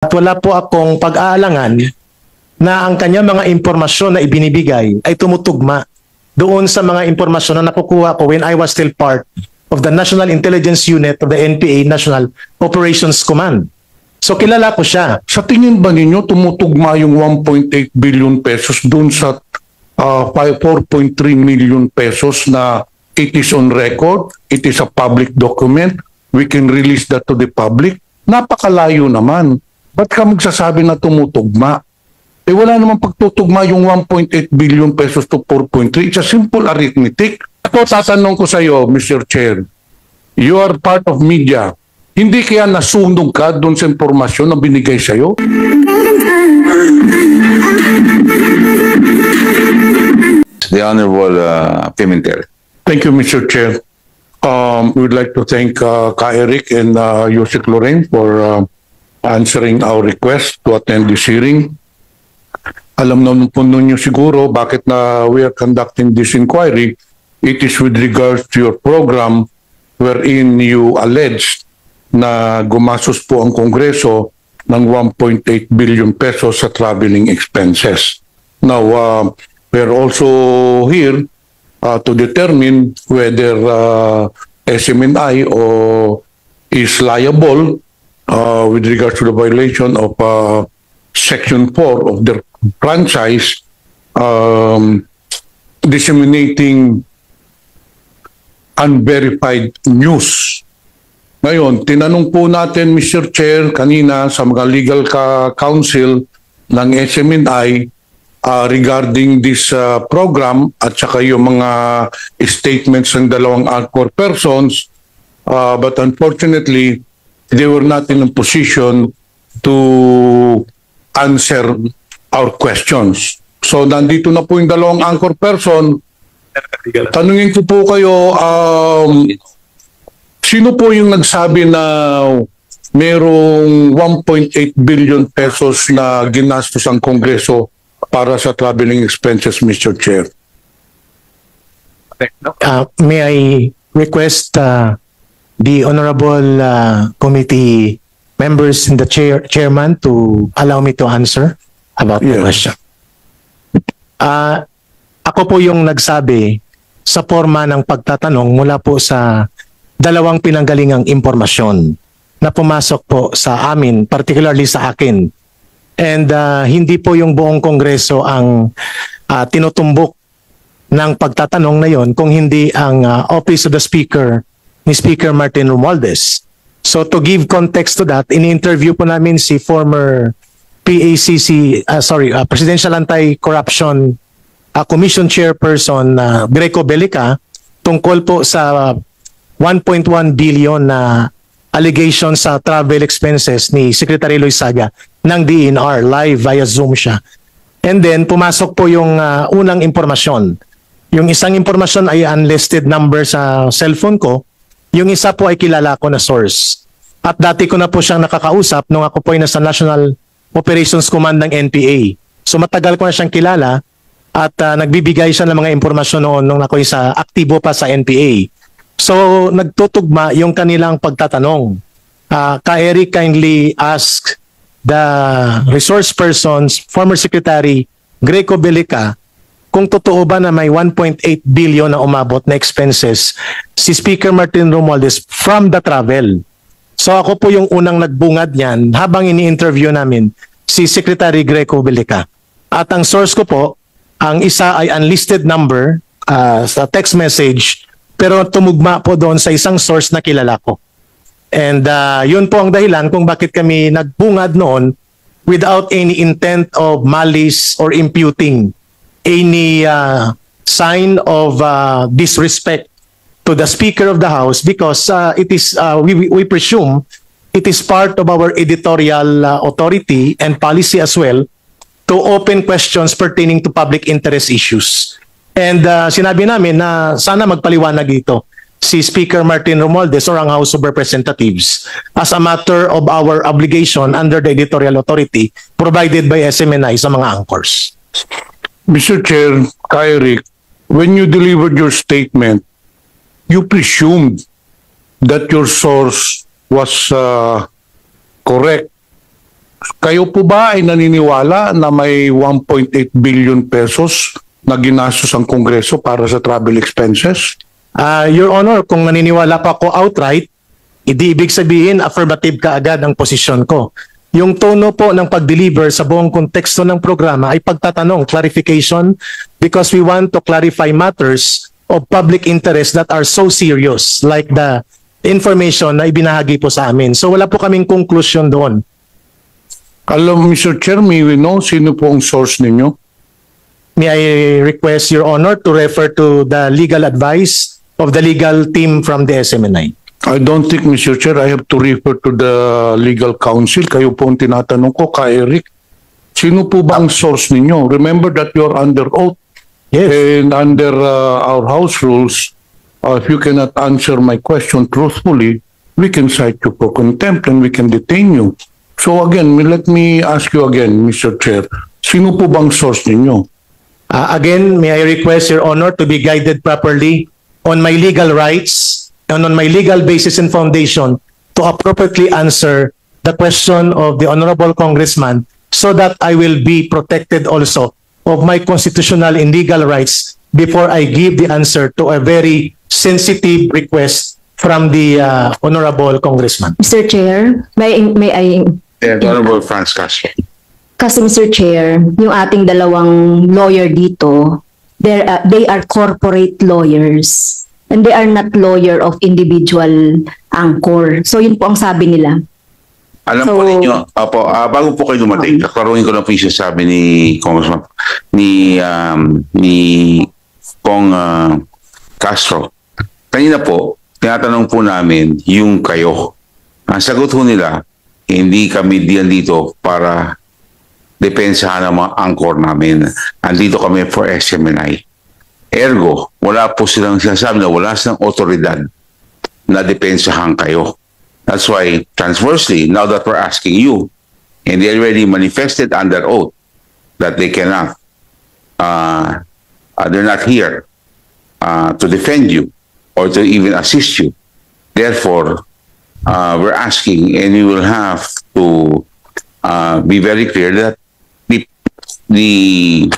At wala po akong pag-aalangan na ang kanya mga impormasyon na ibinibigay ay tumutugma doon sa mga impormasyon na nakukuha ko when I was still part of the National Intelligence Unit of the NPA National Operations Command. So kilala ko siya. Sa tingin ba ninyo tumutugma yung 1.8 billion pesos doon sa 4.3 million pesos na it is on record, it is a public document, we can release that to the public? Napakalayo naman. Ba't ka magsasabi na tumutugma? Eh wala naman pagtutugma yung 1.8 billion pesos to 4.3. It's a simple arithmetic. Ako tatanong ko sa iyo, Mr. Chair, you are part of media. Hindi kaya nasunog ka doon sa impormasyon na binigay sa iyo? The Honorable Pimentel. Thank you, Mr. Chair. We would like to thank Ka Eric and Yusek Lorraine for answering our request to attend this hearing. Alam naman po ninyo siguro bakit na we are conducting this inquiry. It is with regards to your program wherein you alleged na gumastos po ang Kongreso ng 1.8 billion pesos sa traveling expenses. Now, we're also here to determine whether SMNI is liable with regards to the violation of Section 4 of their franchise, disseminating unverified news. Ngayon, tinanong po natin, Mr. Chair, kanina sa mga legal counsel ng SMNI regarding this program at saka yung mga statements ng dalawang anchor persons, but unfortunately, they were not in a position to answer our questions. So nandito na po yung dalawang anchor person. Tanungin ko po kayo, sino po yung nagsabi na merong 1.8 billion pesos na ginastos ang Kongreso para sa traveling expenses, Mr. Chair? May I request the honorable committee members and the chairman to allow me to answer about the question. Ako po yung nagsabi sa forma ng pagtatanong mula po sa dalawang pinanggalingang impormasyon na pumasok po sa amin, particularly sa akin. And hindi po yung buong Kongreso ang tinutumbok ng pagtatanong na yon, kung hindi ang Office of the Speaker ni Speaker Martin Romualdez. So to give context to that, in-interview po namin si former Presidential Anti-Corruption Commission Chairperson Greco Belica tungkol po sa 1.1 billion na allegation sa travel expenses ni Secretary Loizaga ng DENR. Live via Zoom siya. And then pumasok po yung unang impormasyon. Yung isang impormasyon ay unlisted number sa cellphone ko. Yung isa po ay kilala ko na source. At dati ko na po siyang nakakausap nung ako po ay nasa National Operations Command ng NPA. So matagal ko na siyang kilala at nagbibigay siya ng mga impormasyon noon nung ako ay aktibo pa sa NPA. So nagtutugma yung kanilang pagtatanong. Ka Eric kindly ask the resource persons, former Secretary Greco Belica, kung totoo ba na may 1.8 billion na umabot na expenses si Speaker Martin Romualdez from the travel. So ako po yung unang nagbungad niyan habang ini-interview namin si Secretary Greco Belica. At ang source ko po, ang isa ay unlisted number sa text message, pero tumugma po doon sa isang source na kilala ko. And yun po ang dahilan kung bakit kami nagbungad noon without any intent of malice or imputing any sign of disrespect to the Speaker of the House, because it is we presume it is part of our editorial authority and policy as well to open questions pertaining to public interest issues. And sinabi namin na sana magpaliwanag ito si Speaker Martin Romualdez or ang House of Representatives as a matter of our obligation under the editorial authority provided by SMNI sa mga anchors. Mr. Chair, Eric, when you delivered your statement, you presumed that your source was correct Kayo po ba ay naniniwala na may 1.8 billion pesos na ginastos ang Kongreso para sa travel expenses? Your Honor, kung naniniwala pa ako outright, hindi ibig sabihin affirmative ka agad ang posisyon ko. Yung tono po ng pag-deliver sa buong konteksto ng programa ay pagtatanong, clarification, because we want to clarify matters of public interest that are so serious, like the information na ibinahagi po sa amin. So wala po kaming conclusion doon. Alam, Mr. Chair, may we know sino po ang source ninyo? May I request Your Honor to refer to the legal advice of the legal team from the SMNI. I don't think, Mr. Chair, I have to refer to the legal counsel. Kayo po ang tinatanong ko, Eric. Sino po ba ang source ninyo? Remember that you're under oath. Yes. And under our house rules, if you cannot answer my question truthfully, we can cite you for contempt and we can detain you. So again, let me ask you again, Mr. Chair, sino po bang source ninyo? Again, may I request Your Honor to be guided properly on my legal rights and on my legal basis and foundation to appropriately answer the question of the Honorable Congressman so that I will be protected also of my constitutional and legal rights before I give the answer to a very sensitive request from the Honorable Congressman. Mr. Chair, may I... Honorable Franz Castro. Kasi Mr. Chair, yung ating dalawang lawyer dito, they are corporate lawyers. And they are not lawyer of individual anchor. So yun po ang sabi nila. Alam po ninyo, bago po kayo dumating, kaklaruhin ko lang po yung sinasabi ni Congressman, ni Kong Castro. Kanina po, tinatanong po namin yung kayo. Ang sagot po nila, hindi kami diyan dito para depensahan ang mga anchor namin. Andito kami for SMNI. Ergo, wala po silang sinasabi na wala silang otoridad na depensahan kayo. That's why, transversely, now that we're asking you, and they already manifested under oath that they cannot, they're not here to defend you or to even assist you. Therefore, we're asking, and we will have to be very clear that the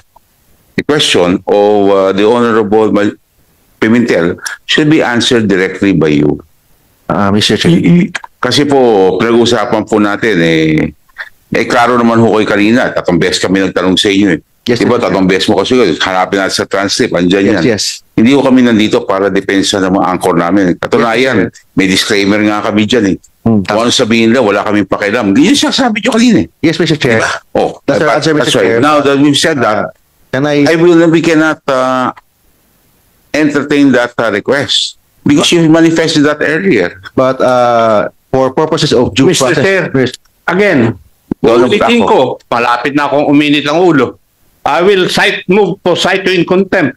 question of the Honorable Pimentel should be answered directly by you. Mr. Chair. Kasi po, pinag-usapan po natin klaro naman ho kayo kanina, 3 beses kami nagtanong sa inyo Yes, diba, Mr. 3 beses mo kasi hanapin natin sa transcript, andyan yan. Yes. Hindi ko kami nandito para depensa ng mga anchor namin. Katunayan, may disclaimer nga kami dyan Kung ano sabihin nila, wala kaming pakialam. Ganyan siya sabi nyo kanina Yes, Mr. Chair. Diba? Oh, That's our answer, Mr. that's right. Chair. Now that we've said that, we cannot entertain that request because you manifested that earlier. But for purposes of due Mr. process... Chair, again, ulitin ko, malapit na akong uminit ang ulo. I will move to cite you in contempt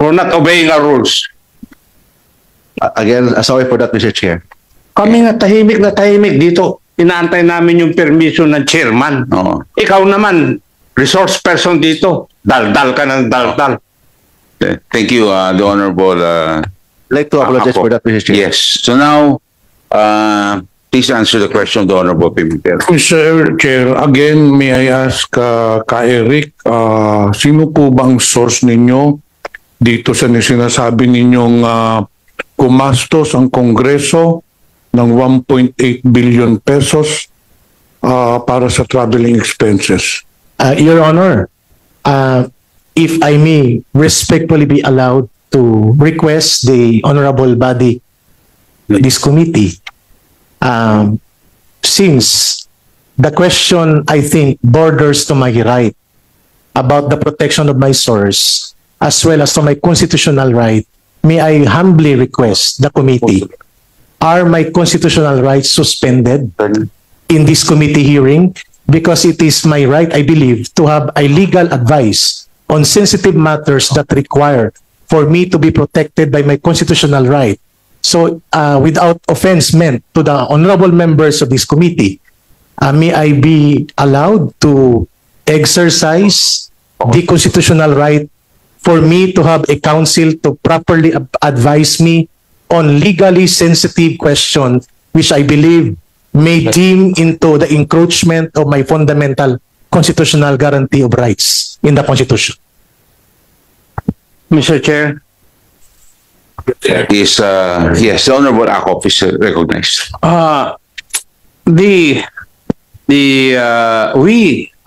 for not obeying our rules. Again, sorry for that, Mr. Chair. Kami na tahimik dito. Inaantay namin yung permission ng chairman. Oo. Ikaw naman, resource person dito. Daldal ka ng daldal. Thank you, the Honorable. I'd like to apologize for that, Mr. Chair. Yes. So now, please answer the question of the Honorable Pimentel. Mr. Chair, again, may I ask Eric, sino po bang source ninyo dito sa sinasabi ninyong gumastos ang Kongreso ng 1.8 billion pesos para sa traveling expenses? Your Honor, if I may respectfully be allowed to request the honorable body, this committee, since the question, I think, borders to my right about the protection of my source, as well as to my constitutional right, may I humbly request the committee, are my constitutional rights suspended in this committee hearing? Because it is my right, I believe, to have a legal advice on sensitive matters that require for me to be protected by my constitutional right. So, without offense meant to the honorable members of this committee, may I be allowed to exercise the constitutional right for me to have a counsel to properly advise me on legally sensitive questions, which I believe may deem into the encroachment of my fundamental constitutional guarantee of rights in the Constitution. Mr. Chair, Yes, the Honorable Akop is recognized. we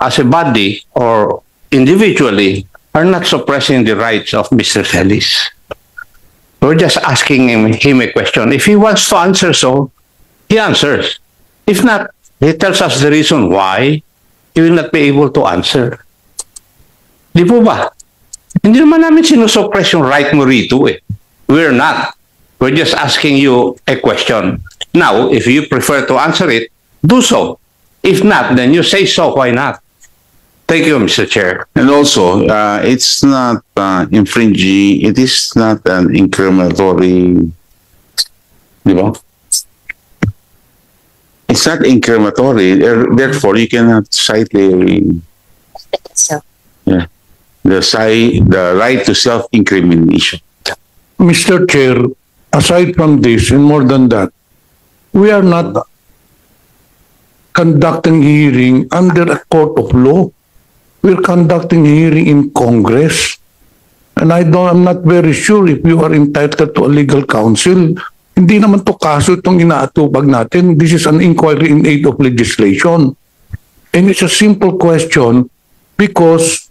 as a body or individually are not suppressing the rights of Mr. Celis. We're just asking him a question. If he wants to answer so, he answers. If not, he tells us the reason why he will not be able to answer. Di po ba? Hindi naman namin sinusuppress yung right mo rito eh. We're not. We're just asking you a question. Now, if you prefer to answer it, do so. If not, then you say so. Why not? Thank you, Mr. Chair. And also, it's not infringing, it is not an incriminatory, di ba? It's not incriminatory, therefore you cannot cite the right to self-incrimination. Mr. Chair, aside from this and more than that, we are not conducting hearing under a court of law. We're conducting hearing in Congress. And I'm not very sure if you are entitled to a legal counsel. Hindi naman to kaso itong inaatupag natin. This is an inquiry in aid of legislation. And it's a simple question because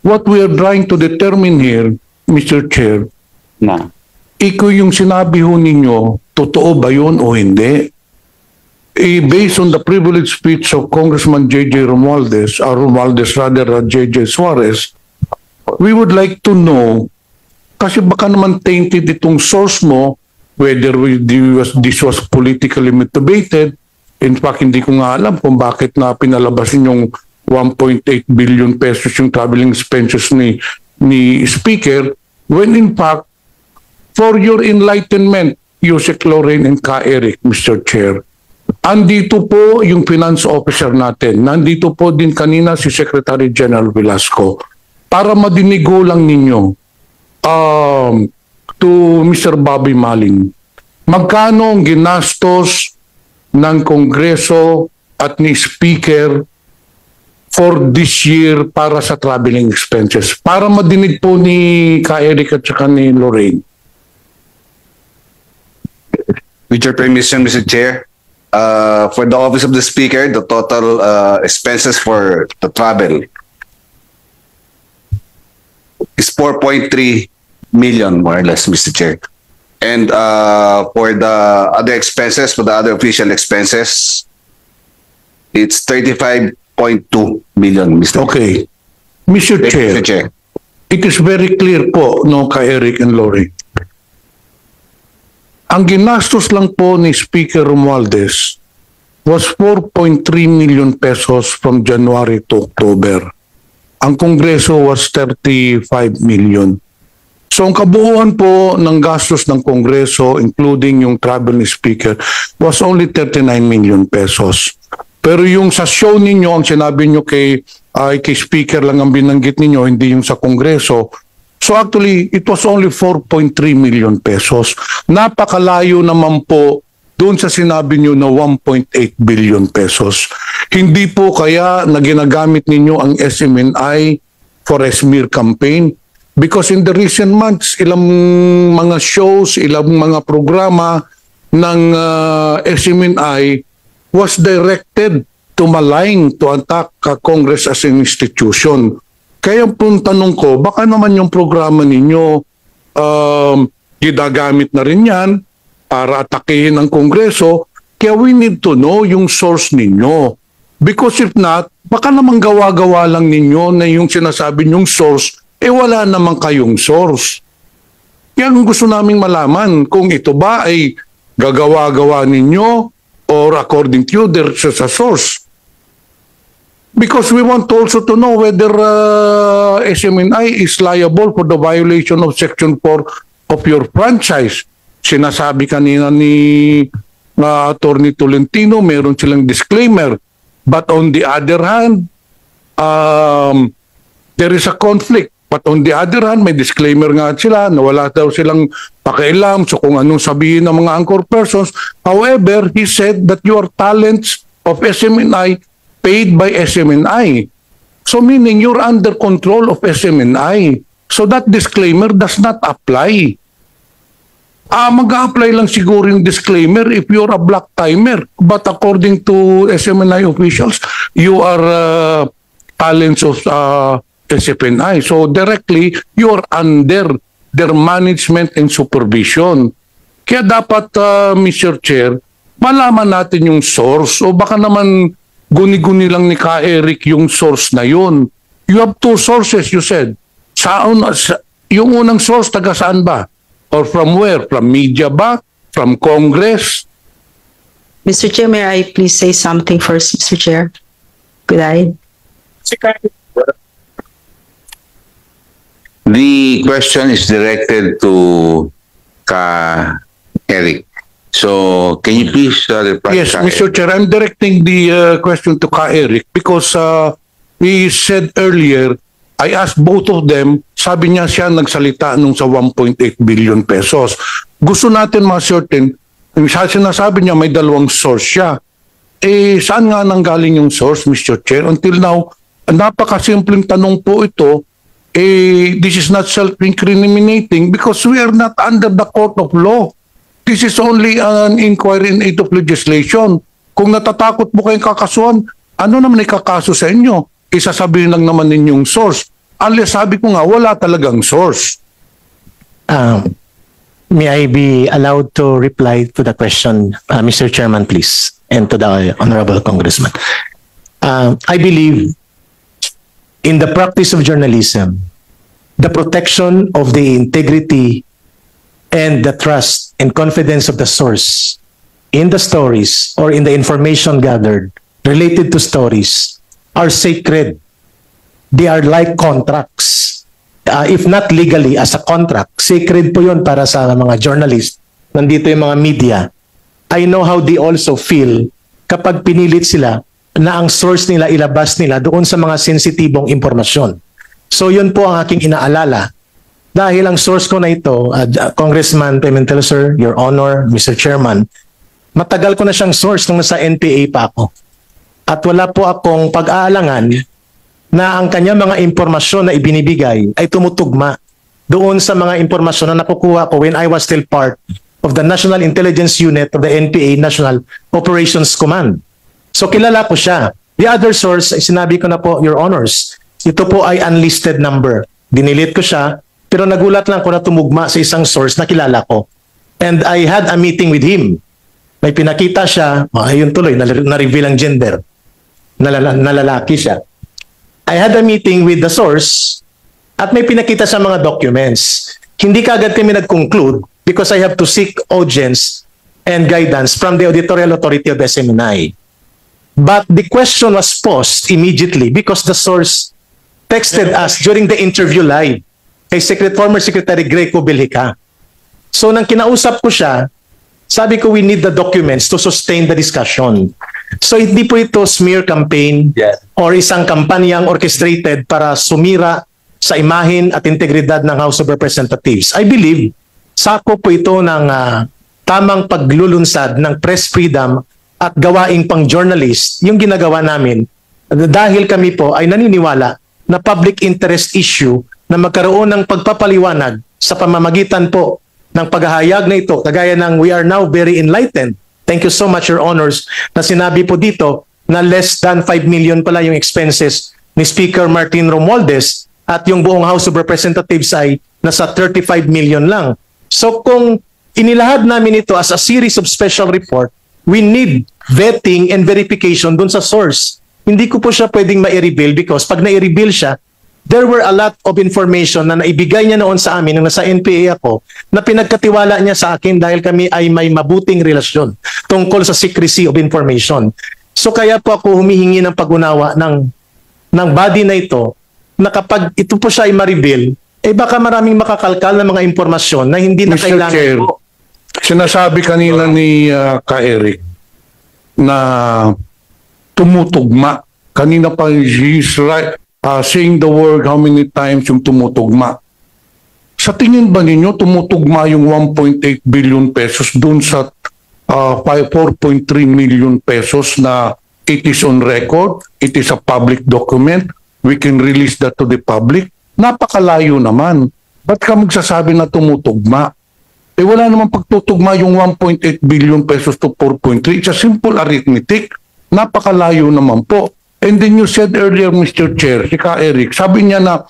what we are trying to determine here, Mr. Chair, Na. ikaw yung sinabi ho ninyo, totoo ba yun o hindi? Based on the privileged speech of Congressman J.J. Romualdez, J.J. Suarez, we would like to know, kasi baka naman tainted itong source mo, whether this was politically motivated. In fact, hindi ko nga alam kung bakit na pinalabasin yung 1.8 billion pesos yung traveling expenses ni Speaker, when in fact, for your enlightenment, Yusek Lorraine and Ka Eric, Mr. Chair, andito po yung finance officer natin. Nandito po din kanina si Secretary General Velasco para madinigo lang ninyo to Mr. Bobby Maling. Magkano ang ginastos ng Kongreso at ni Speaker for this year para sa traveling expenses? Para madinig po ni Ka Eric at saka ni Lorraine. With your permission, Mr. Chair, for the Office of the Speaker, the total expenses for the travel is 4.3 million, more or less, Mr. Chair. And for the other expenses, for the other official expenses, it's 35.2 million, Mr. Okay. Mr. Chair, Mr. Chair. it is very clear po, no, Ka Eric and Lorraine. Ang ginastos lang po ni Speaker Romualdez was 4.3 million pesos from January to October. Ang Kongreso was 35 million. So ang kabuuan po ng gastos ng Kongreso, including yung travel ni Speaker, was only 39 million pesos. Pero yung sa show ninyo, ang sinabi nyo kay Speaker lang ang binanggit ninyo, hindi yung sa Kongreso. So actually, it was only 4.3 million pesos. Napakalayo naman po doon sa sinabi nyo na 1.8 billion pesos. Hindi po kaya na ginagamit ninyo ang SMNI for a smear campaign? Because in the recent months, ilang mga shows, ilang mga programa ng SMNI was directed to malign, to attack Congress as an institution. Kaya pong tanong ko, baka naman yung programa ninyo ginagamit na rin yan para atakihin ang Kongreso. Kaya we need to know yung source ninyo. Because if not, baka naman gawa-gawa lang ninyo na yung sinasabi nyong source, wala naman kayong source. Kaya kung gusto naming malaman kung ito ba ay gagawa-gawa ninyo or according to you, there's a source. Because we want also to know whether SMNI is liable for the violation of Section 4 of your franchise. Sinasabi kanina ni Attorney Tolentino, meron silang disclaimer. But on the other hand, there is a conflict But on the other hand, may disclaimer nga sila na wala daw silang pakialam sa kung anong sabihin ng mga anchor persons. However, he said that your talents of SMNI paid by SMNI. So meaning you're under control of SMNI. So that disclaimer does not apply. Mag-a-apply lang siguro yung disclaimer if you're a black timer. But according to SMNI officials, you are talents of SFNI. So directly, you're under their management and supervision. Kaya dapat, Mr. Chair, malaman natin yung source. O baka naman guni-guni lang ni Ka Eric yung source na yun. You have two sources, you said. Yung unang source, taga saan ba? Or from where? From media ba? From Congress? Mr. Chair, may I please say something first, Mr. Chair? Could I? The question is directed to Ka Eric. So, can you please reply? Yes, Ka Mr. Eric? Chair, I'm directing the question to Ka Eric because he said earlier, I asked both of them, sabi niya siya nagsalita nung sa 1.8 billion pesos. Gusto natin ma-certain, sinasabi niya may dalawang source siya. Saan nga nanggaling yung source, Mr. Chair? Until now, napakasimpleng tanong po ito, this is not self-incriminating because we are not under the court of law. This is only an inquiry in aid of legislation. Kung natatakot mo kayong kakasuhan, ano naman ikakaso sa inyo? Isasabihin lang naman ninyong source. Unless sabi ko nga, wala talagang source. May I be allowed to reply to the question, Mr. Chairman, please, and to the Honorable Congressman. I believe in the practice of journalism, the protection of the integrity and the trust and confidence of the source in the stories or in the information gathered related to stories are sacred. They are like contracts. If not legally as a contract, sacred po yun para sa mga journalists. Nandito yung mga media. I know how they also feel kapag pinilit sila na ang source nila ilabas nila doon sa mga sensitibong impormasyon. So yun po ang aking inaalala. Dahil ang source ko na ito, Congressman Pimentel, sir, Your Honor, Mr. Chairman, matagal ko na siyang source nung nasa NPA pa ako. At wala po akong pag-aalangan na ang kanyang mga impormasyon na ibinibigay ay tumutugma doon sa mga impormasyon na nakukuha ko when I was still part of the National Intelligence Unit of the NPA National Operations Command. So kilala ko siya. The other source, sinabi ko na po, Your Honors, ito po ay unlisted number. Dinilit ko siya, pero nagulat lang ko na tumugma sa isang source na kilala ko. And I had a meeting with him. May pinakita siya, ayun tuloy, na-reveal ang gender. Nalalaki siya. I had a meeting with the source at may pinakita sa mga documents. Hindi kaagad kami nag-conclude because I have to seek audience and guidance from the Auditorial Authority of SMNI. But the question was posed immediately because the source texted us during the interview live kay former Secretary Greco Bellica. So nang kinausap ko siya, sabi ko we need the documents to sustain the discussion. So hindi po ito smear campaign or isang kampanyang orchestrated para sumira sa imahin at integridad ng House of Representatives. I believe sako po ito ng tamang paglulunsad ng press freedom at gawaing pang journalist yung ginagawa namin dahil kami po ay naniniwala na public interest issue na magkaroon ng pagpapaliwanag sa pamamagitan po ng paghahayag na ito kagaya ng we are now very enlightened. Thank you so much, Your Honors, na sinabi po dito na less than 5 million pala yung expenses ni Speaker Martin Romualdez at yung buong House of Representatives ay nasa 35 million lang. So kung inilahad namin ito as a series of special report, we need vetting and verification dun sa source. Hindi ko po siya pwedeng ma-reveal because pag na-reveal siya, there were a lot of information na naibigay niya noon sa amin nung nasa NPA ako na pinagkatiwala niya sa akin dahil kami ay may mabuting relasyon tungkol sa secrecy of information. So kaya po ako humihingi ng pag-unawa ng body na ito na kapag ito po siya ay ma-reveal, baka maraming makakalkal na mga impormasyon na hindi na Mr. kailangan Chair, po. sinasabi kanina ni Ka Eric na tumutugma. Kanina pa, he's right. saying the word how many times yung tumutugma. Sa tingin ba ninyo tumutugma yung 1.8 billion pesos dun sa 4.3 million pesos na it is on record, it is a public document, we can release that to the public? Napakalayo naman. Ba't ka magsasabi na tumutugma? Eh wala naman pagtutugma yung 1.8 billion pesos to 4.3. It's a simple arithmetic. Napakalayo naman po. And then you said earlier, Mr. Chair, si Ka Eric, sabi niya na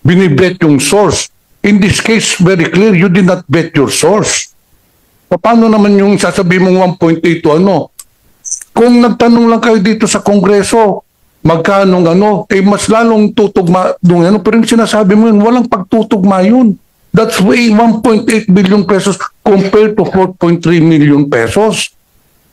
binibet yung source. In this case, very clear, you did not bet your source. Paano naman yung sasabihin mong 1.8 to ano? Kung nagtanong lang kayo dito sa Kongreso, magkano eh mas lalong tutugma nung ano, pero yung sinasabi mo yun, walang pagtutugma yun. That's way 1.8 billion pesos compared to 4.3 million pesos.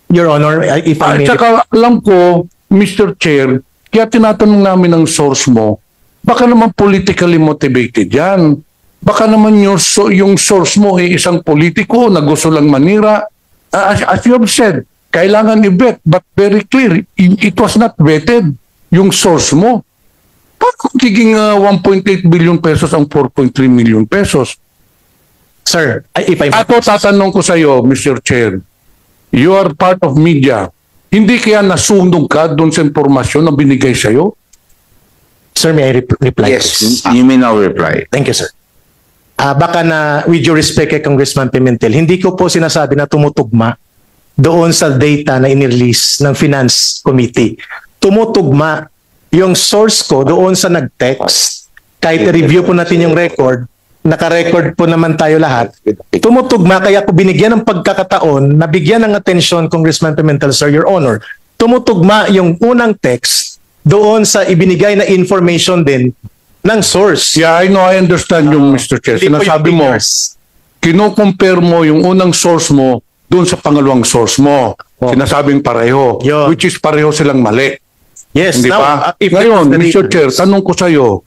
Your Honor, if I At may... saka alam ko, Mr. Chair, kaya tinatanong namin ang source mo, baka naman politically motivated yan. Baka naman yung source mo ay isang politiko na gusto lang manira. As you have said, kailangan i-bet, but very clear, it was not vetted yung source mo. Paano magiging 1.8 billion pesos ang 4.3 million pesos? Sir, if I may... Ako tatanong ko sa iyo, Mr. Chair, you are part of media. Hindi kaya nasunog ka doon sa impormasyon na binigay sa iyo? Sir, may I reply? Yes, please? you may now reply. Thank you, sir. Baka na, with due respect kay Congressman Pimentel, hindi ko po sinasabi na tumutugma doon sa data na inirelease ng Finance Committee. Tumutugma yung source ko doon sa nag-text. Kahit review po natin yung record, naka-record po naman tayo lahat. Tumutugma, kaya ko binigyan ng pagkakataon na bigyan ng atensyon, Congressman Pimentel, sir, Your Honor. Tumutugma yung unang text doon sa ibinigay na information din ng source. Yeah, I know, I understand yung Mr. Chair. Hindi po Sinasabi yung mo, figures. kino-compare mo yung unang source mo doon sa pangalawang source mo. Oh. Sinasabing pareho, Yun. which is pareho silang mali. Yes, Hindi now, ba? if Ngayon, that was the Mr. Chair, readers. tanong ko sa iyo,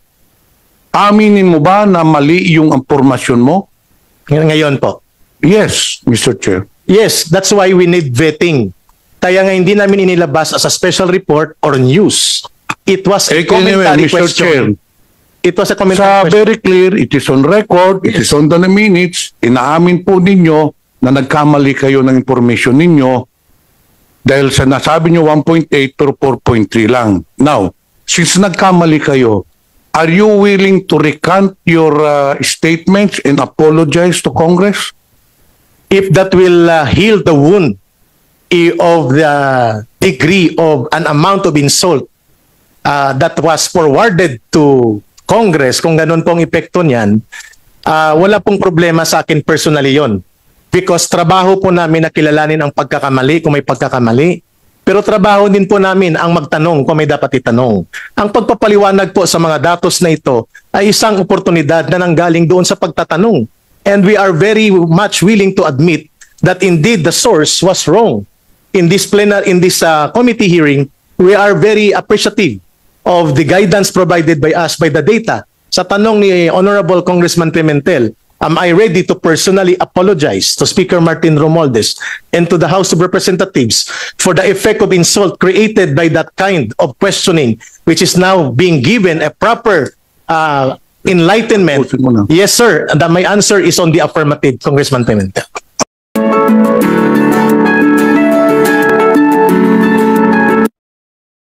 aminin mo ba na mali yung impormasyon mo? Ngayon po. Yes, Mr. Chair. Yes, that's why we need vetting. Kaya nga hindi namin inilabas as a special report or news. It was a commentary Mr. Chair, question. It was a sa commentary question. very clear, it is on record, it is on the minutes, inaamin po ninyo na nagkamali kayo ng information ninyo dahil sa nasabi nyo 1.8 pero 4.3 lang. Now, since nagkamali kayo, are you willing to recant your statements and apologize to Congress? If that will heal the wound of the degree of an amount of insult that was forwarded to Congress, kung ganun pong epekto niyan, wala pong problema sa akin personally yon. Because trabaho po namin na kilalanin ang pagkakamali kung may pagkakamali. Pero trabaho din po namin ang magtanong kung may dapat itanong. Ang pagpapaliwanag po sa mga datos na ito ay isang oportunidad na nanggaling doon sa pagtatanong. And we are very much willing to admit that indeed the source was wrong. In this committee hearing, we are very appreciative of the guidance provided by us by the data. Sa tanong ni Honorable Congressman Pimentel, am I ready to personally apologize to Speaker Martin Romualdez and to the House of Representatives for the effect of insult created by that kind of questioning, which is now being given a proper enlightenment? Pusin mo na. Yes, sir. And my answer is on the affirmative, Congressman Pimentel.